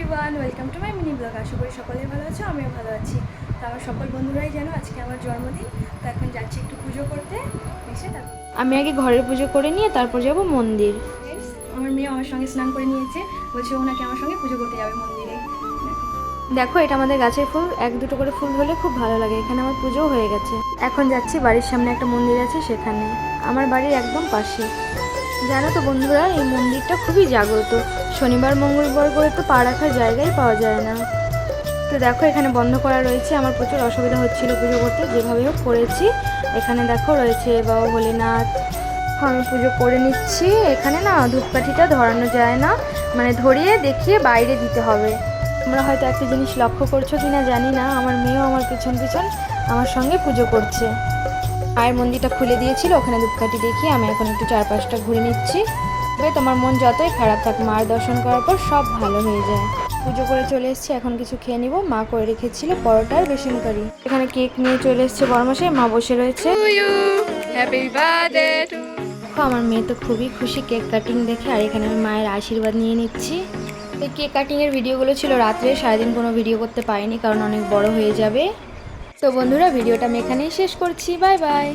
Everyone, welcome to my mini blog. আশা করি সকলেই ভালো আছো, আমিও ভালো আছি। তো আমার সকল বন্ধুরাই জানো আজকে আমার জন্মদিন, তো এখন যাচ্ছি একটু পুজো করতে। এসে আমি আগে ঘরের পুজো করে নিয়ে তারপর যাব মন্দির। আমার মেয়ে আমার সঙ্গে স্নান করে নিয়েছে, বলছে ও নাকি আমার সঙ্গে পুজো করতে যাবে মন্দিরে। দেখো এটা আমাদের গাছের ফুল, এক দুটো করে ফুল হলে খুব ভালো লাগে। এখানে আমার পুজোও হয়ে গেছে। এখন যাচ্ছি বাড়ির সামনে একটা মন্দির আছে সেখানে, আমার বাড়ির একদম পাশে। জানো তো বন্ধুরা, এই মন্দিরটা খুবই জাগ্রত। শনিবার মঙ্গলবার করে তো পা রাখার জায়গাই পাওয়া যায় না। তো দেখো এখানে বন্ধ করা রয়েছে, আমার প্রচুর অসুবিধা হচ্ছিল পুজো করতে, যেভাবে হোক করেছি। এখানে দেখো রয়েছে বাবা ভোলেনাথ। আমি পুজো করে নিচ্ছি। এখানে না ধূপকাঠিটা ধরানো যায় না, মানে ধরিয়ে দেখিয়ে বাইরে দিতে হবে। তোমরা হয়তো একটা জিনিস লক্ষ্য করছো কিনা জানি না, আমার মেয়েও আমার পিছন পিছন আমার সঙ্গে পুজো করছে। মায়ের মন্দিরটা খুলে দিয়েছিল, ওখানে ধূপকাঠি দেখিয়ে আমি এখন একটু চারপাশটা ঘুরে নিচ্ছি। তবে তোমার মন যতই খারাপ থাক, মার দর্শন করার পর সব ভালো হয়ে যায়। পুজো করে চলে এসেছি, এখন কিছু খেয়ে নিব। মা করে রেখেছিল পরোটা আর বেসন কারি। এখানে কেক নিয়ে চলে এসেছে বড়মশাই, মা বসে রয়েছে। দেখো আমার মেয়ে তো খুবই খুশি কেক কাটিং দেখে, আর এখানে আমি মায়ের আশীর্বাদ নিয়ে নিচ্ছি। এই কেক কাটিংয়ের ভিডিওগুলো ছিল রাত্রে, সারাদিন কোনো ভিডিও করতে পারিনি কারণ অনেক বড় হয়ে যাবে। তো বন্ধুরা ভিডিওটা আমি এখানেই শেষ করছি, বাই বাই।